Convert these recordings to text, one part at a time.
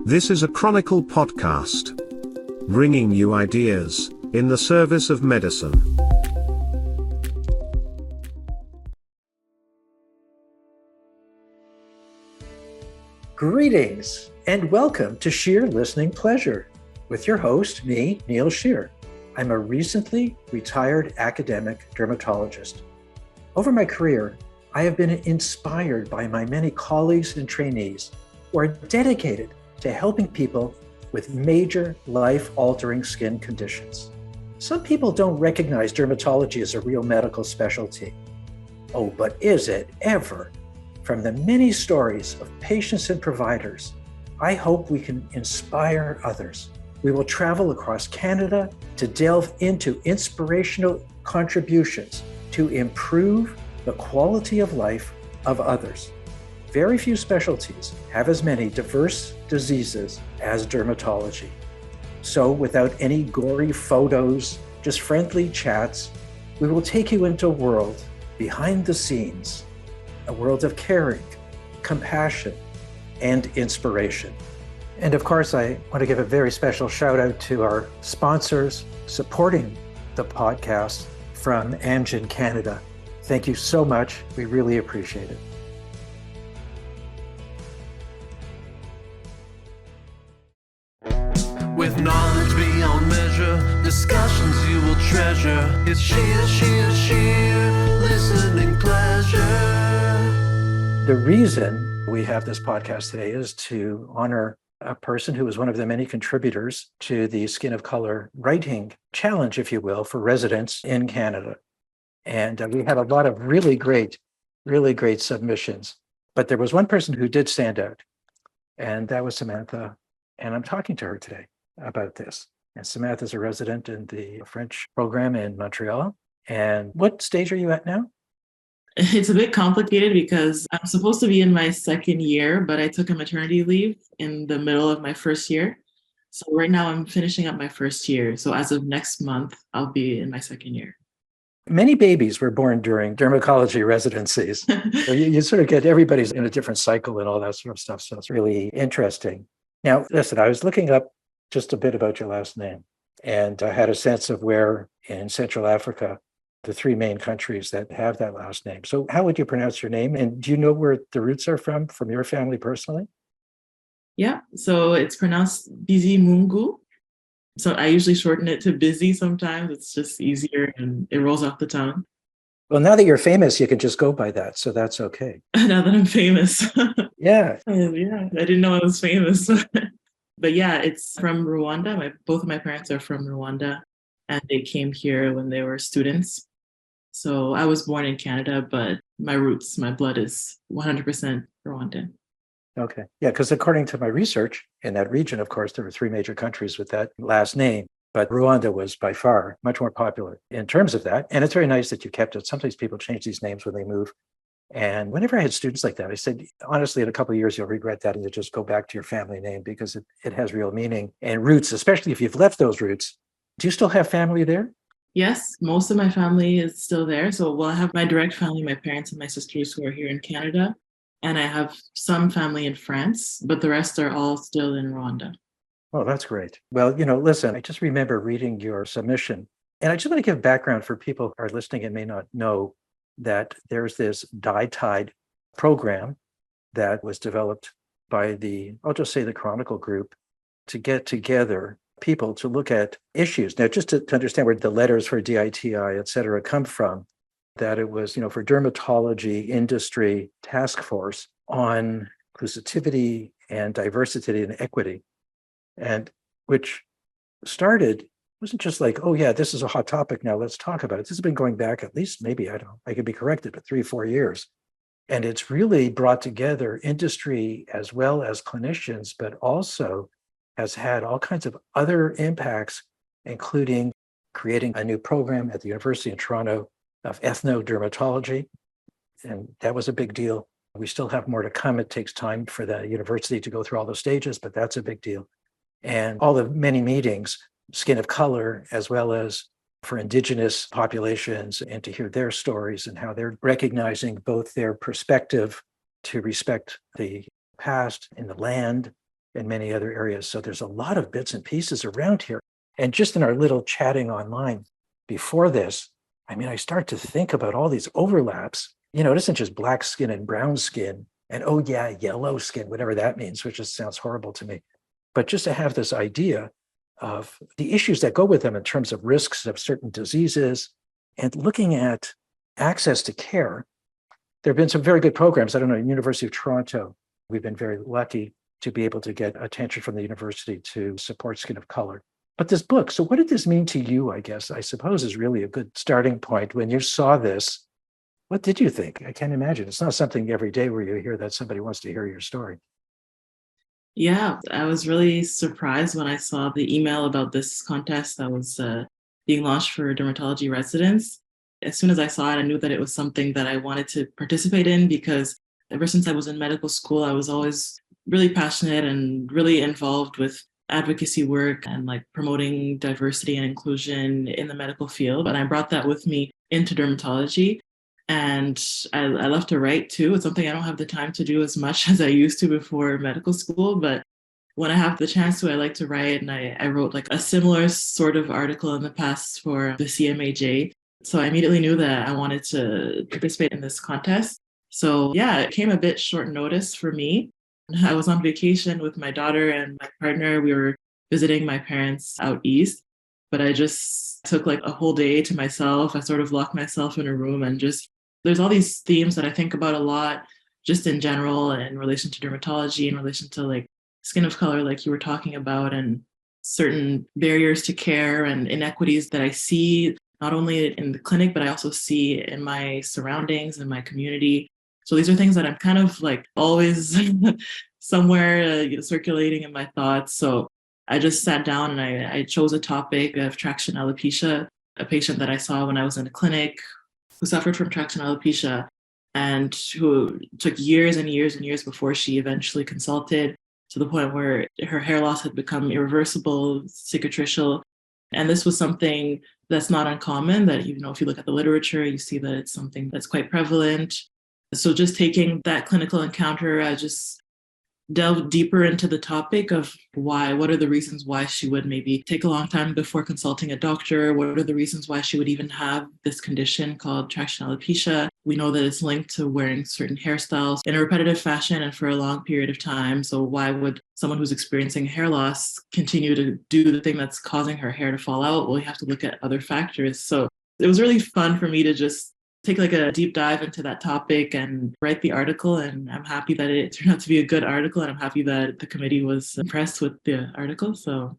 This is a Chronicle podcast, bringing you ideas in the service of medicine. Greetings and welcome to Shear Listening Pleasure with your host, me, Neil Shear. I'm a recently retired academic dermatologist. Over my career, I have been inspired by my many colleagues and trainees who are dedicated to helping people with major life-altering skin conditions. Some people don't recognize dermatology as a real medical specialty. Oh, but is it ever? From the many stories of patients and providers, I hope we can inspire others. We will travel across Canada to delve into inspirational contributions to improve the quality of life of others. Very few specialties have as many diverse diseases as dermatology. So without any gory photos, just friendly chats, we will take you into a world behind the scenes, a world of caring, compassion, and inspiration. And of course, I want to give a very special shout out to our sponsors supporting the podcast from Amgen Canada. Thank you so much. We really appreciate it. With knowledge beyond measure, discussions you will treasure. It's sheer, listening pleasure. The reason we have this podcast today is to honor a person who was one of the many contributors to the Skin of Color writing challenge, if you will, for residents in Canada. And we had a lot of really great submissions. But there was one person who did stand out, and that was Samantha. And I'm talking to her today about this. And Samantha's a resident in the French program in Montreal. And what stage are you at now? It's a bit complicated because I'm supposed to be in my second year, but I took a maternity leave in the middle of my first year. So right now I'm finishing up my first year. So as of next month, I'll be in my second year. Many babies were born during dermatology residencies. So you sort of get everybody's in a different cycle and all that sort of stuff. So it's really interesting. Now, listen, I was looking up just a bit about your last name, and I had a sense of where in Central Africa, the three main countries that have that last name. So how would you pronounce your name? And do you know where the roots are from your family personally? Yeah, so it's pronounced Bizimungu. So I usually shorten it to Busy sometimes. It's just easier and it rolls off the tongue. Well, now that you're famous, you can just go by that. So that's okay. Now that I'm famous. Yeah. Yeah, I didn't know I was famous. But yeah, it's from Rwanda. Both of my parents are from Rwanda, and they came here when they were students. So I was born in Canada, but my roots, my blood is 100% Rwandan. Okay. Yeah, because according to my research in that region, of course, there were three major countries with that last name, but Rwanda was by far much more popular in terms of that. And it's very nice that you kept it. Sometimes people change these names when they move. And whenever I had students like that, I said, honestly, in a couple of years, you'll regret that and you'll just go back to your family name because it has real meaning and roots, especially if you've left those roots. Do you still have family there? Yes, most of my family is still there. So, I have my direct family, my parents and my sisters who are here in Canada. And I have some family in France, but the rest are all still in Rwanda. Oh, that's great. Well, listen, I just remember reading your submission. And I just want to give background for people who are listening and may not know that there's this DiTIDE program that was developed by I'll just say the Chronicle group, to get together people to look at issues. Now, just to understand where the letters for DITI, et cetera, come from, that it was, for dermatology industry task force on inclusivity and diversity and equity, and which started, wasn't just like, oh yeah, this is a hot topic now, let's talk about it. This has been going back at least, maybe, I don't know, I could be corrected, but 3-4 years. And it's really brought together industry as well as clinicians, but also has had all kinds of other impacts, including creating a new program at the University of Toronto of ethnodermatology. And that was a big deal. We still have more to come. It takes time for the university to go through all the stages, but that's a big deal. And all the many meetings, Skin of Color, as well as for Indigenous populations, and to hear their stories and how they're recognizing both their perspective to respect the past and the land in many other areas. So there's a lot of bits and pieces around here. And just in our little chatting online before this, I start to think about all these overlaps. It isn't just black skin and brown skin and, oh yeah, yellow skin, whatever that means, which just sounds horrible to me. But just to have this idea of the issues that go with them in terms of risks of certain diseases and looking at access to care. There have been some very good programs. I don't know, University of Toronto, we've been very lucky to be able to get attention from the university to support skin of color. But this book, so what did this mean to you, I guess, I suppose is really a good starting point. When you saw this, what did you think? I can't imagine. It's not something every day where you hear that somebody wants to hear your story. Yeah, I was really surprised when I saw the email about this contest that was being launched for dermatology residents. As soon as I saw it, I knew that it was something that I wanted to participate in because ever since I was in medical school, I was always really passionate and really involved with advocacy work and like promoting diversity and inclusion in the medical field. And I brought that with me into dermatology. And I love to write too. It's something I don't have the time to do as much as I used to before medical school. But when I have the chance to, I like to write. And I wrote like a similar sort of article in the past for the CMAJ. So I immediately knew that I wanted to participate in this contest. So yeah, it came a bit short notice for me. I was on vacation with my daughter and my partner. We were visiting my parents out east, but I just took like a whole day to myself. I sort of locked myself in a room and just, there's all these themes that I think about a lot, just in general, in relation to dermatology, in relation to like skin of color, like you were talking about, and certain barriers to care and inequities that I see not only in the clinic, but I also see in my surroundings and my community. So these are things that I'm kind of like always somewhere circulating in my thoughts. So I just sat down and I chose a topic of traction alopecia, a patient that I saw when I was in a clinic who suffered from traction alopecia and who took years and years and years before she eventually consulted, to the point where her hair loss had become irreversible, cicatricial. And this was something that's not uncommon, that, you know, if you look at the literature, you see that it's something that's quite prevalent. So just taking that clinical encounter, I just delved deeper into the topic of what are the reasons why she would maybe take a long time before consulting a doctor? What are the reasons why she would even have this condition called traction alopecia? We know that it's linked to wearing certain hairstyles in a repetitive fashion and for a long period of time. So why would someone who's experiencing hair loss continue to do the thing that's causing her hair to fall out? Well, you have to look at other factors. So it was really fun for me to just take like a deep dive into that topic and write the article. And I'm happy that it turned out to be a good article. And I'm happy that the committee was impressed with the article. So.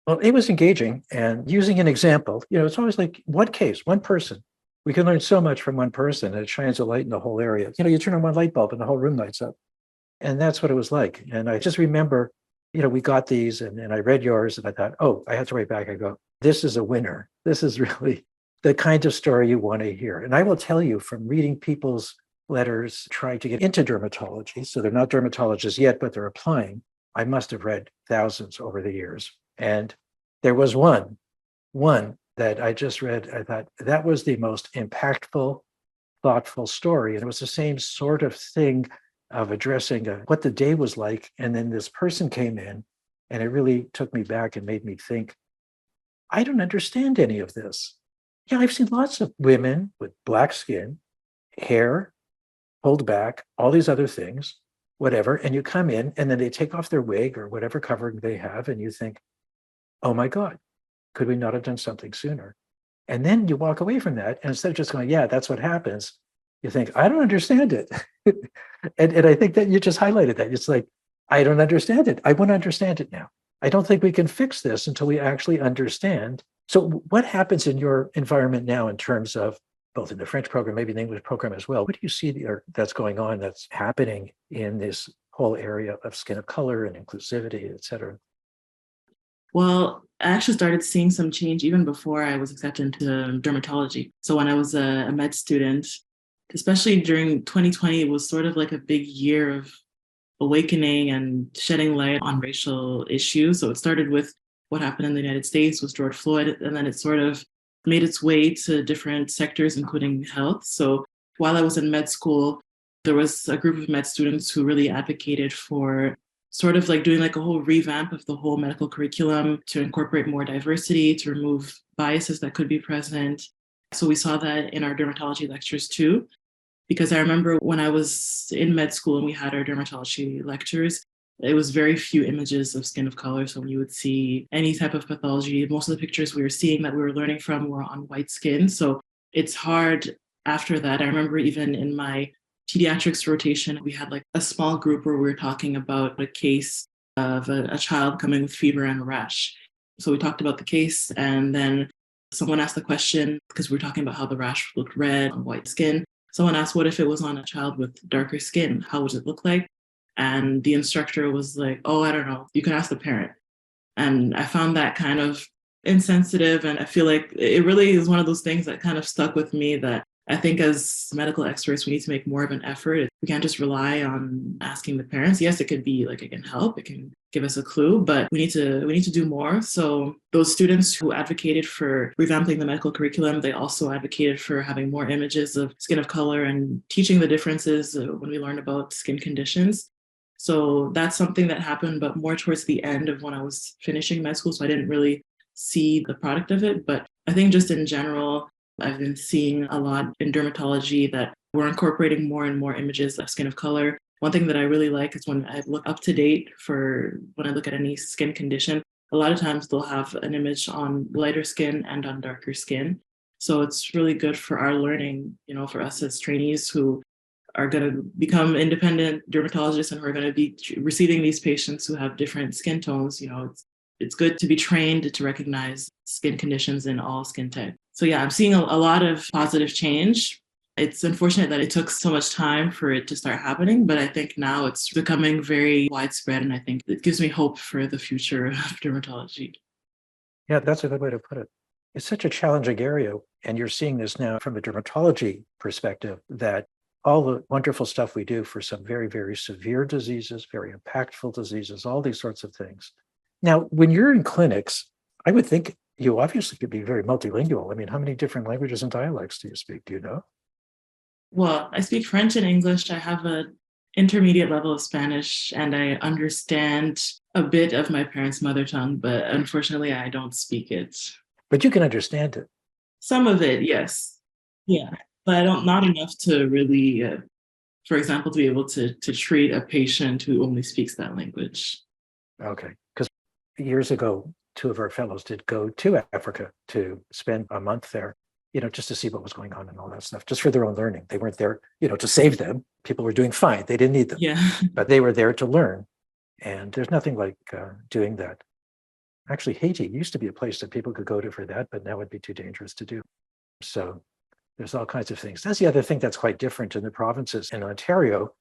Well, it was engaging, and using an example, it's always like one case, one person. We can learn so much from one person, and it shines a light in the whole area. You turn on one light bulb and the whole room lights up. And that's what it was like. And I just remember, we got these and I read yours and I thought, oh, I have to write back. I go, this is a winner. This is really the kind of story you want to hear. And I will tell you, from reading people's letters trying to get into dermatology, so they're not dermatologists yet, but they're applying, I must have read thousands over the years. And there was one that I just read, I thought that was the most impactful, thoughtful story. And it was the same sort of thing of addressing what the day was like. And then this person came in and it really took me back and made me think, I don't understand any of this. Yeah, I've seen lots of women with black skin, hair pulled back, all these other things, whatever. And you come in and then they take off their wig or whatever covering they have. And you think, oh my God, could we not have done something sooner? And then you walk away from that. And instead of just going, yeah, that's what happens, you think, I don't understand it. and I think that you just highlighted that. It's like, I don't understand it. I want to understand it now. I don't think we can fix this until we actually understand. So what happens in your environment now in terms of both in the French program, maybe the English program as well? What do you see that's going on, that's happening in this whole area of skin of color and inclusivity, et cetera? Well, I actually started seeing some change even before I was accepted into dermatology. So when I was a med student, especially during 2020, it was sort of like a big year of awakening and shedding light on racial issues. So it started with what happened in the United States with George Floyd, and then it sort of made its way to different sectors, including health. So while I was in med school, there was a group of med students who really advocated for sort of like doing like a whole revamp of the whole medical curriculum to incorporate more diversity, to remove biases that could be present. So we saw that in our dermatology lectures too, because I remember when I was in med school and we had our dermatology lectures, it was very few images of skin of color. So when you would see any type of pathology, most of the pictures we were seeing that we were learning from were on white skin. So it's hard after that. I remember even in my pediatrics rotation, we had like a small group where we were talking about a case of a child coming with fever and a rash. So we talked about the case, and then someone asked the question, because we were talking about how the rash looked red on white skin. Someone asked, what if it was on a child with darker skin? How would it look like? And the instructor was like, oh, I don't know. You can ask the parent. And I found that kind of insensitive. And I feel like it really is one of those things that kind of stuck with me, that I think as medical experts, we need to make more of an effort. We can't just rely on asking the parents. Yes, it could be like it can help, it can give us a clue, but we need to do more. So those students who advocated for revamping the medical curriculum, they also advocated for having more images of skin of color and teaching the differences when we learn about skin conditions. So that's something that happened, but more towards the end of when I was finishing med school. So I didn't really see the product of it. But I think just in general, I've been seeing a lot in dermatology that we're incorporating more and more images of skin of color. One thing that I really like is when I look up to date for when I look at any skin condition, a lot of times they'll have an image on lighter skin and on darker skin. So it's really good for our learning, for us as trainees who are going to become independent dermatologists and who are going to be receiving these patients who have different skin tones. It's good to be trained to recognize skin conditions in all skin types. So yeah, I'm seeing a lot of positive change. It's unfortunate that it took so much time for it to start happening, but I think now it's becoming very widespread, and I think it gives me hope for the future of dermatology. Yeah, that's a good way to put it. It's such a challenging area, and you're seeing this now from a dermatology perspective, that all the wonderful stuff we do for some very, very severe diseases, very impactful diseases, all these sorts of things. Now, when you're in clinics, I would think you obviously could be very multilingual. I mean, how many different languages and dialects do you speak? Do you know? Well, I speak French and English. I have an intermediate level of Spanish, and I understand a bit of my parents' mother tongue, but unfortunately, I don't speak it. But you can understand it. Some of it, yes. Yeah, but I don't, not enough to really, for example, to be able to treat a patient who only speaks that language. Okay, because years ago, two of our fellows did go to Africa to spend a month there, just to see what was going on and all that stuff, just for their own learning. They weren't there, to save them. People were doing fine. They didn't need them. Yeah. But they were there to learn. And there's nothing like doing that. Actually, Haiti used to be a place that people could go to for that, but now it'd be too dangerous to do. So there's all kinds of things. That's the other thing that's quite different in the provinces. In Ontario,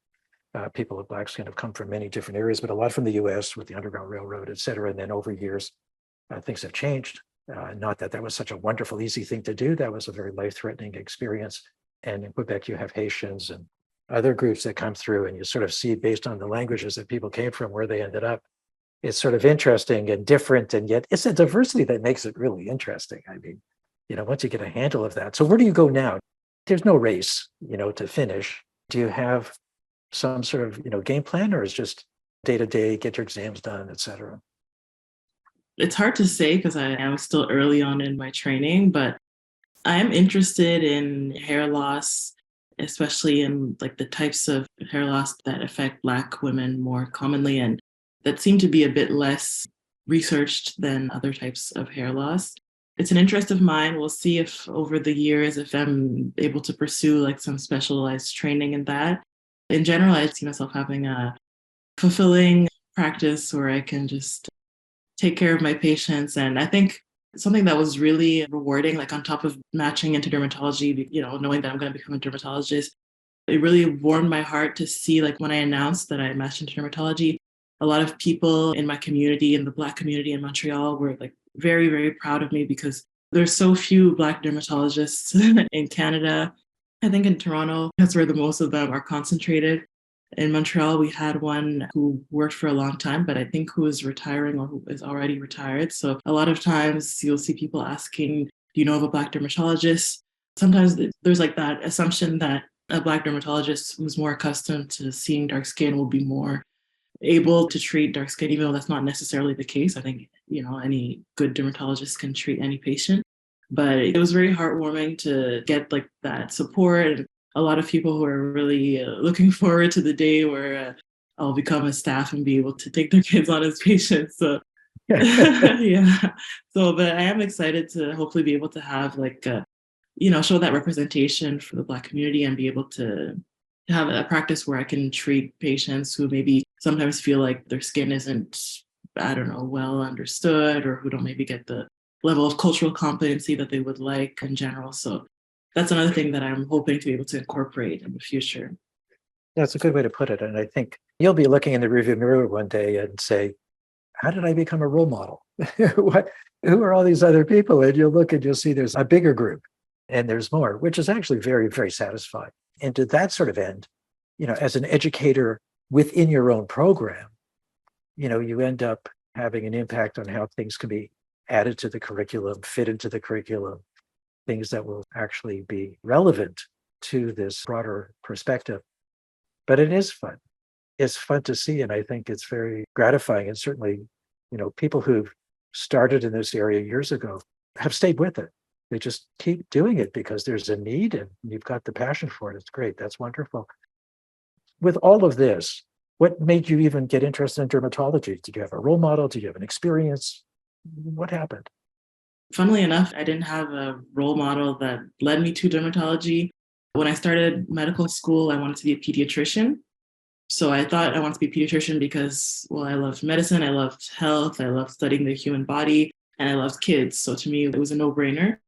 people of black skin have come from many different areas, but a lot from the US with the Underground Railroad, et cetera. And then over years, things have changed. Not that was such a wonderful, easy thing to do. That was a very life-threatening experience. And in Quebec, you have Haitians and other groups that come through, and you sort of see based on the languages that people came from, where they ended up. It's sort of interesting and different, and yet it's a diversity that makes it really interesting. I mean, once you get a handle of that. So where do you go now? There's no race, to finish. Do you have some sort of, game plan, or is just day to day, get your exams done, et cetera? It's hard to say because I am still early on in my training, but I am interested in hair loss, especially in like the types of hair loss that affect Black women more commonly, and that seem to be a bit less researched than other types of hair loss. It's an interest of mine. We'll see if over the years, if I'm able to pursue like some specialized training in that. In general, I see myself having a fulfilling practice where I can just take care of my patients. And I think something that was really rewarding, like on top of matching into dermatology, knowing that I'm going to become a dermatologist, it really warmed my heart to see, like when I announced that I matched into dermatology, a lot of people in my community, in the Black community in Montreal, were like very, very proud of me because there's so few Black dermatologists in Canada. I think in Toronto, that's where the most of them are concentrated. In Montreal, we had one who worked for a long time, but I think who is retiring or who is already retired. So a lot of times you'll see people asking, do you know of a Black dermatologist? Sometimes there's like that assumption that a Black dermatologist who's more accustomed to seeing dark skin will be more able to treat dark skin, even though that's not necessarily the case. I think, any good dermatologist can treat any patient. But it was very heartwarming to get like that support. And a lot of people who are really looking forward to the day where I'll become a staff and be able to take their kids on as patients. So yeah. So, but I am excited to hopefully be able to have show that representation for the Black community and be able to have a practice where I can treat patients who maybe sometimes feel like their skin isn't, I don't know, well understood, or who don't maybe get the level of cultural competency that they would like in general. So that's another thing that I'm hoping to be able to incorporate in the future. That's a good way to put it. And I think you'll be looking in the rearview mirror one day and say, how did I become a role model? Who are all these other people? And you'll look and you'll see there's a bigger group and there's more, which is actually very, very satisfying. And to that sort of end, as an educator within your own program, you end up having an impact on how things can be added to the curriculum, fit into the curriculum, things that will actually be relevant to this broader perspective. But it is fun. It's fun to see, and I think it's very gratifying. And certainly, people who've started in this area years ago have stayed with it. They just keep doing it because there's a need and you've got the passion for it. It's great. That's wonderful. With all of this, what made you even get interested in dermatology? Did you have a role model? Did you have an experience? What happened? Funnily enough, I didn't have a role model that led me to dermatology. When I started medical school, I wanted to be a pediatrician. So I thought I wanted to be a pediatrician because, I loved medicine, I loved health, I loved studying the human body, and I loved kids. So to me, it was a no-brainer.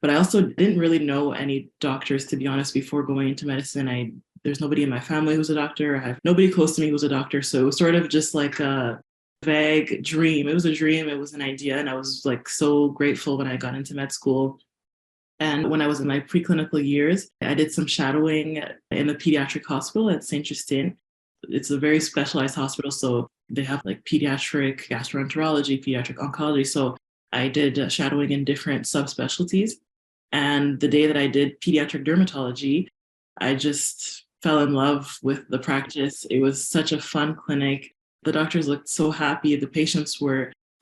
But I also didn't really know any doctors, to be honest, before going into medicine. There's nobody in my family who's a doctor. I have nobody close to me who's a doctor. So it was sort of just like a vague dream. It was a dream. It was an idea. And I was like so grateful when I got into med school. And when I was in my preclinical years, I did some shadowing in the pediatric hospital at St. Justine. It's a very specialized hospital. So they have like pediatric gastroenterology, pediatric oncology. So I did shadowing in different subspecialties. And the day that I did pediatric dermatology, I just fell in love with the practice. It was such a fun clinic. The doctors looked so happy. The patients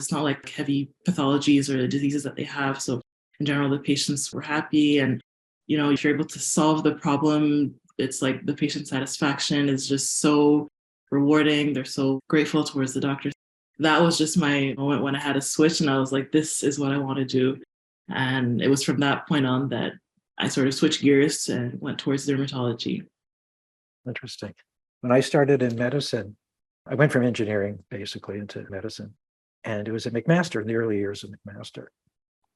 it's not like heavy pathologies or the diseases that they have. So in general, the patients were happy. And, if you're able to solve the problem, it's like the patient satisfaction is just so rewarding. They're so grateful towards the doctors. That was just my moment when I had a switch and I was like, this is what I want to do. And it was from that point on that I sort of switched gears and went towards dermatology. Interesting. When I started in medicine, I went from engineering basically into medicine. And it was at McMaster in the early years of McMaster.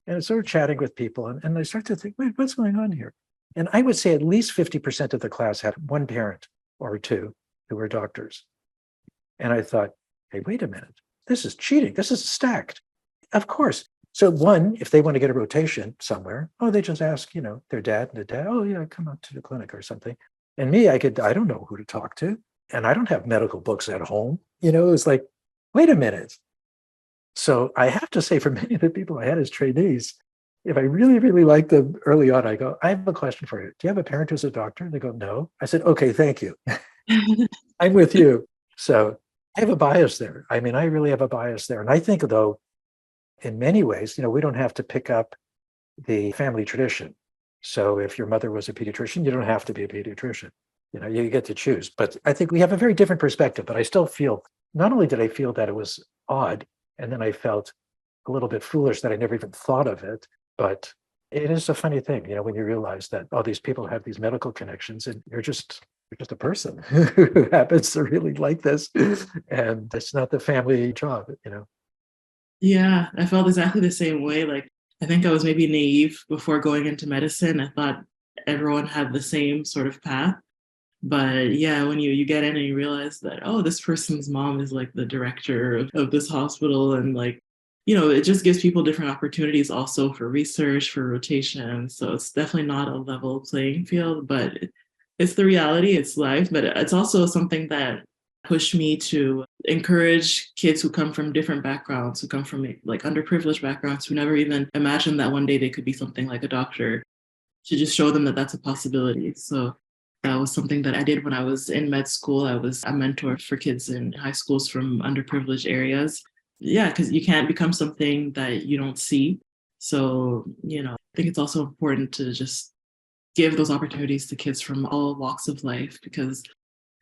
And I started chatting with people and I started to think, wait, what's going on here? And I would say at least 50% of the class had one parent or two who were doctors. And I thought, hey, wait a minute. This is cheating. This is stacked. Of course. So one, if they want to get a rotation somewhere, they just ask, their dad and the dad, oh yeah, come up to the clinic or something. And me, I don't know who to talk to. And I don't have medical books at home. It was like, wait a minute. So I have to say for many of the people I had as trainees, if I really, really liked them early on, I go, I have a question for you. Do you have a parent who's a doctor? They go, no. I said, okay, thank you. I'm with you. So I have a bias there. I really have a bias there. And I think, though, in many ways, we don't have to pick up the family tradition. So if your mother was a pediatrician, you don't have to be a pediatrician. You get to choose. But I think we have a very different perspective. But I still feel, not only did I feel that it was odd, and then I felt a little bit foolish that I never even thought of it. But it is a funny thing, when you realize that all these people have these medical connections and you're just a person who happens to really like this. And it's not the family job, Yeah, I felt exactly the same way. Like, I think I was maybe naive before going into medicine. I thought everyone had the same sort of path. But yeah, when you get in and you realize that, this person's mom is like the director of this hospital, and like, it just gives people different opportunities also for research, for rotation. So it's definitely not a level playing field, but it's the reality, it's life. But it's also something that pushed me to encourage kids who come from different backgrounds, who come from like underprivileged backgrounds, who never even imagined that one day they could be something like a doctor, to just show them that that's a possibility. So That was something that I did when I was in med school. I was a mentor for kids in high schools from underprivileged areas. Yeah, because you can't become something that you don't see. So, I think it's also important to just give those opportunities to kids from all walks of life, because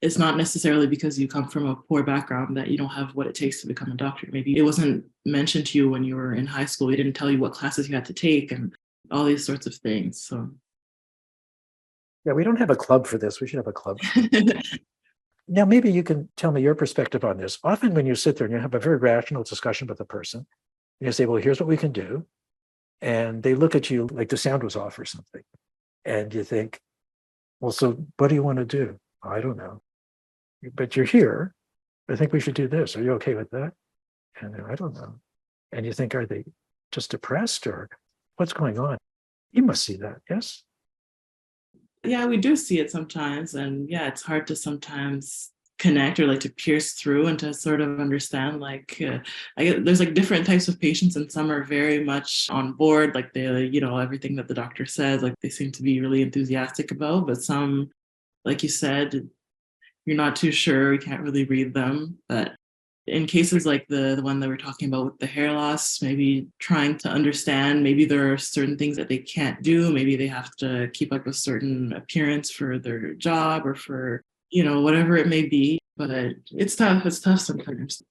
it's not necessarily because you come from a poor background that you don't have what it takes to become a doctor. Maybe it wasn't mentioned to you when you were in high school. They didn't tell you what classes you had to take and all these sorts of things. So, Yeah, we don't have a club for this. We should have a club. Now, maybe you can tell me your perspective on this. Often when you sit there and you have a very rational discussion with a person, you say, well, here's what we can do. And they look at you like the sound was off or something. And you think, well, so what do you want to do? I don't know. But you're here. I think we should do this. Are you okay with that? And I don't know. And you think, are they just depressed or what's going on? You must see that, yes? yeah, we do see it sometimes. And yeah, it's hard to sometimes connect or like to pierce through and to sort of understand there's like different types of patients, and some are very much on board, like they everything that the doctor says, like they seem to be really enthusiastic about, but some, like you said, you're not too sure, you can't really read them. But in cases like the one that we're talking about with the hair loss, maybe trying to understand, maybe there are certain things that they can't do. Maybe they have to keep up a certain appearance for their job or for, whatever it may be. But it's tough. It's tough sometimes.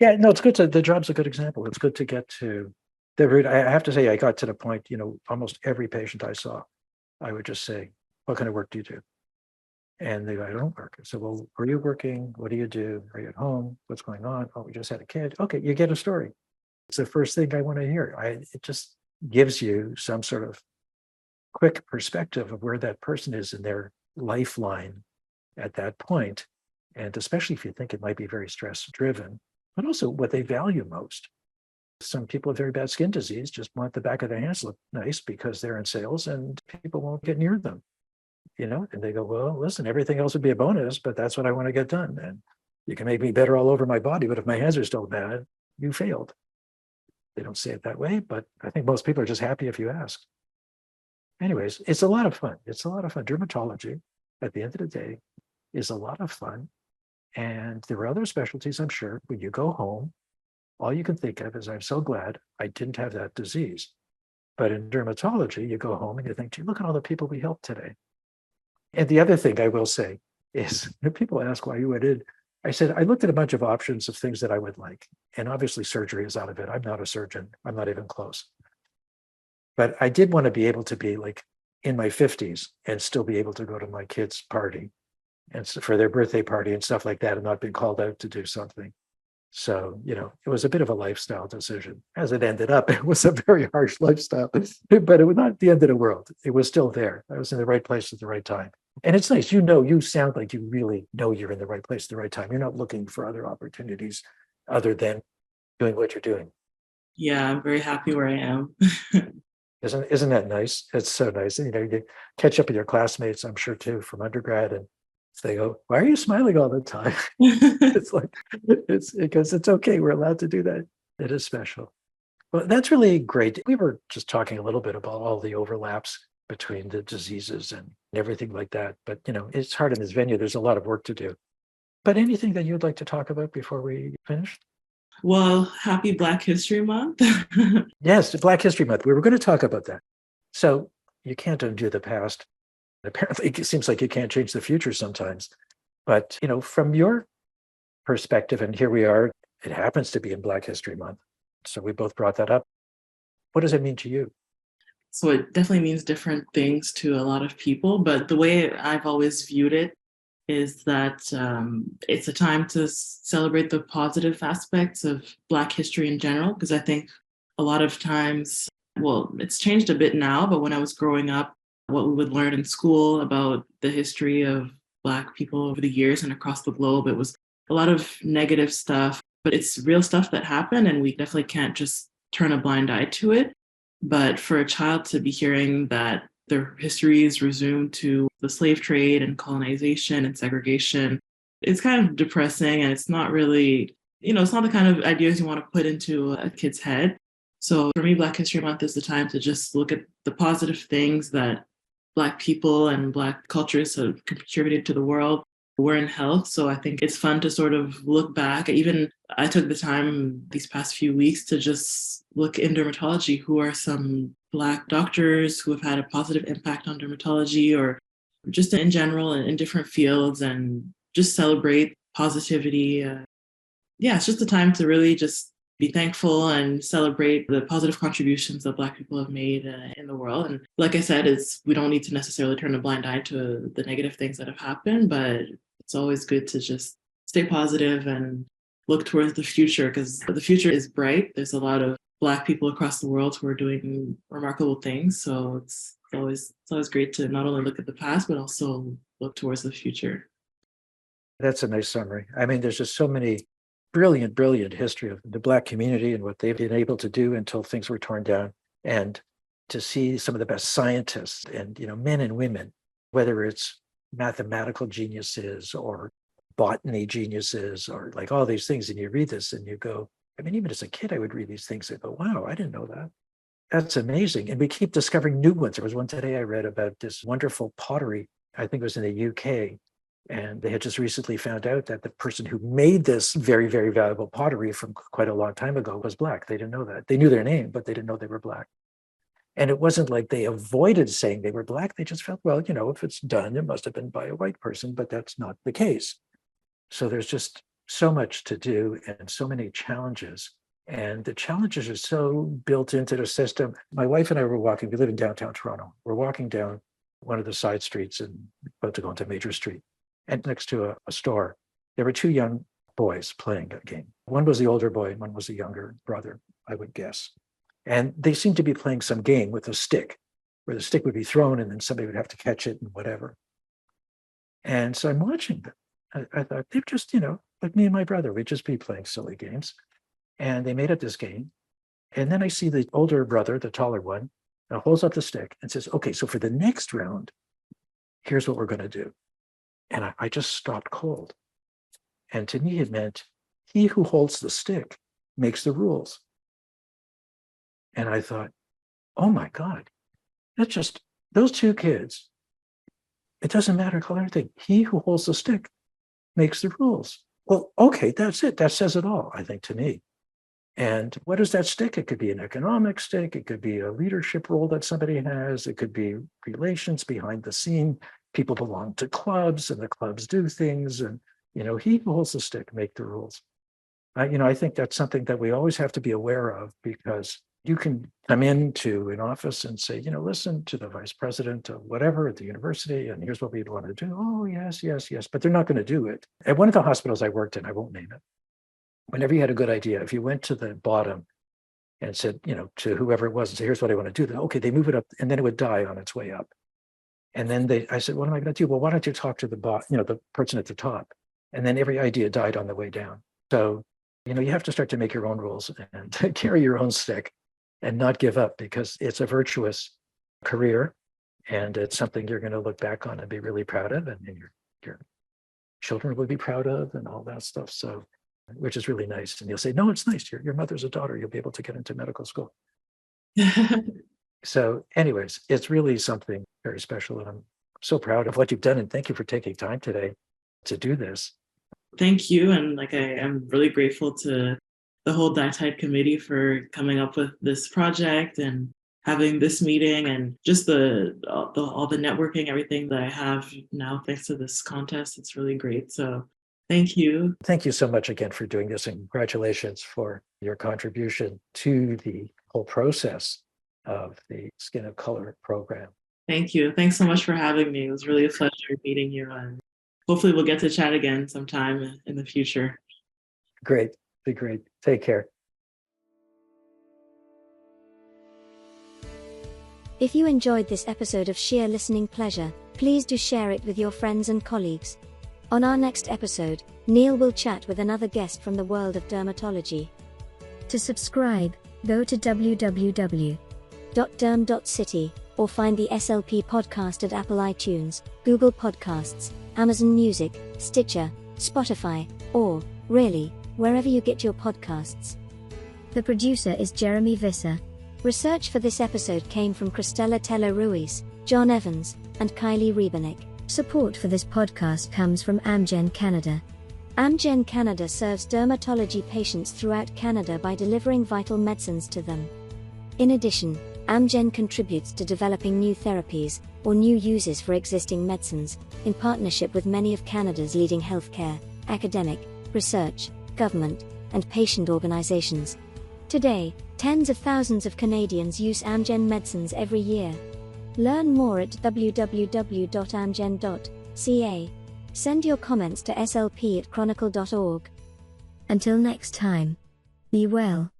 Yeah, no, it's good the job's a good example. It's good to get to the root. I have to say, I got to the point, almost every patient I saw, I would just say, what kind of work do you do? And they go, I don't work. I said, well, are you working? What do you do? Are you at home? What's going on? Oh, we just had a kid. Okay, you get a story. It's the first thing I want to hear. It just gives you some sort of quick perspective of where that person is in their lifeline at that point. And especially if you think it might be very stress driven, but also what they value most. Some people with very bad skin disease just want the back of their hands look nice because they're in sales and people won't get near them. And they go, well, listen, everything else would be a bonus, but that's what I want to get done. And you can make me better all over my body, but if my hands are still bad, you failed. They don't say it that way, but I think most people are just happy if you ask. Anyways, it's a lot of fun. It's a lot of fun. Dermatology, at the end of the day, is a lot of fun. And there are other specialties, I'm sure, when you go home, all you can think of is, I'm so glad I didn't have that disease. But in dermatology, you go home and you think, gee, look at all the people we helped today. And the other thing I will say is, when people ask why you went in, I said, I looked at a bunch of options of things that I would like. And obviously surgery is out of it. I'm not a surgeon. I'm not even close. But I did want to be able to be like in my 50s and still be able to go to my kids' party and for their birthday party and stuff like that, and not been called out to do something. So, it was a bit of a lifestyle decision. As it ended up, it was a very harsh lifestyle, but it was not the end of the world. It was still there. I was in the right place at the right time. And it's nice, you sound like you really know you're in the right place at the right time. You're not looking for other opportunities other than doing what you're doing. Yeah, I'm very happy where I am. Isn't that nice? It's so nice. You catch up with your classmates, I'm sure too, from undergrad, and they go, why are you smiling all the time? It's because it's okay. We're allowed to do that. It is special. Well, that's really great. We were just talking a little bit about all the overlaps between the diseases and everything like that. But, it's hard in this venue. There's a lot of work to do. But anything that you'd like to talk about before we finish? Well, happy Black History Month. Yes, Black History Month. We were going to talk about that. So you can't undo the past. Apparently, it seems like you can't change the future sometimes. But, from your perspective, and here we are, it happens to be in Black History Month. So we both brought that up. What does it mean to you? So it definitely means different things to a lot of people. But the way I've always viewed it is that it's a time to celebrate the positive aspects of Black history in general, because I think a lot of times, well, it's changed a bit now, but when I was growing up, what we would learn in school about the history of Black people over the years and across the globe, it was a lot of negative stuff, but it's real stuff that happened, and we definitely can't just turn a blind eye to it. But for a child to be hearing that their history is resumed to the slave trade and colonization and segregation, it's kind of depressing, and it's not really, it's not the kind of ideas you want to put into a kid's head. So for me, Black History Month is the time to just look at the positive things that Black people and Black cultures have contributed to the world were in health. So I think it's fun to sort of look back. Even I took the time these past few weeks to just look in dermatology, who are some Black doctors who have had a positive impact on dermatology or just in general in different fields, and just celebrate positivity. Yeah, it's just a time to really just be thankful and celebrate the positive contributions that Black people have made in the world. And like I said, we don't need to necessarily turn a blind eye to the negative things that have happened, but it's always good to just stay positive and look towards the future, because the future is bright. There's a lot of Black people across the world who are doing remarkable things. So it's always great to not only look at the past, but also look towards the future. That's a nice summary. I mean, there's just so many brilliant history of the Black community and what they've been able to do until things were torn down. And to see some of the best scientists and, men and women, whether it's mathematical geniuses or botany geniuses or like all these things. And you read this and you go, I mean, even as a kid, I would read these things and go, wow, I didn't know that. That's amazing. And we keep discovering new ones. There was one today I read about this wonderful pottery. I think it was in the UK. And they had just recently found out that the person who made this very, very valuable pottery from quite a long time ago was Black. They didn't know that. They knew their name, but they didn't know they were Black. And it wasn't like they avoided saying they were Black. They just felt, well, if it's done, it must have been by a white person, but that's not the case. So there's just so much to do and so many challenges. And the challenges are so built into the system. My wife and I were walking, we live in downtown Toronto. We're walking down one of the side streets and about to go into Major Street. And next to a store, there were two young boys playing a game. One was the older boy and one was the younger brother, I would guess. And they seemed to be playing some game with a stick, where the stick would be thrown and then somebody would have to catch it and whatever. And so I'm watching them. I thought, they're just, like me and my brother, we'd just be playing silly games. And they made up this game. And then I see the older brother, the taller one, holds up the stick and says, okay, so for the next round, here's what we're going to do. And I just stopped cold. And to me, it meant he who holds the stick makes the rules. And I thought, oh my God, that's just those two kids. It doesn't matter color thing. He who holds the stick makes the rules. Well, okay, that's it. That says it all, I think, to me. And what is that stick? It could be an economic stick. It could be a leadership role that somebody has. It could be relations behind the scene. People belong to clubs and the clubs do things. And, he who holds the stick make the rules. I think that's something that we always have to be aware of, because you can come into an office and say, listen to the vice president of whatever at the university, and here's what we'd want to do. Oh, yes, but they're not going to do it. At one of the hospitals I worked in, I won't name it, whenever you had a good idea, if you went to the bottom and said, to whoever it was, and say, here's what I want to do, then, okay, they move it up, and then it would die on its way up. And then I said, what am I going to do? Well, why don't you talk to the person at the top? And then every idea died on the way down. So, you have to start to make your own rules and carry your own stick and not give up, because it's a virtuous career and it's something you're going to look back on and be really proud of, and your children will be proud of, and all that stuff. So, which is really nice. And you'll say, no, it's nice. Your mother's a daughter. You'll be able to get into medical school. So anyways, it's really something very special. And I'm so proud of what you've done. And thank you for taking time today to do this. Thank you. And I am really grateful to the whole DiTIDE committee for coming up with this project and having this meeting, and just all the networking, everything that I have now thanks to this contest. It's really great. So thank you. Thank you so much again for doing this, and congratulations for your contribution to the whole process of the Skin of Color program. Thank you. Thanks so much for having me. It was really a pleasure meeting you, and hopefully we'll get to chat again sometime in the future. Great. Be great. Take care. If you enjoyed this episode of Sheer Listening Pleasure, please do share it with your friends and colleagues. On our next episode, Neil will chat with another guest from the world of dermatology. To subscribe, go to www.derm.city or find the SLP podcast at Apple iTunes, Google Podcasts, Amazon Music, Stitcher, Spotify, or, really, wherever you get your podcasts. The producer is Jeremy Visser. Research for this episode came from Cristela Tello Ruiz. John Evans, and Kylie Rebernick. Support for this podcast comes from Amgen Canada. Amgen Canada serves dermatology patients throughout Canada by delivering vital medicines to them. In addition, Amgen contributes to developing new therapies or new uses for existing medicines, in partnership with many of Canada's leading healthcare, academic, research, government, and patient organizations. Today, tens of thousands of Canadians use Amgen medicines every year. Learn more at www.amgen.ca. Send your comments to slp@chronicle.org. Until next time, be well.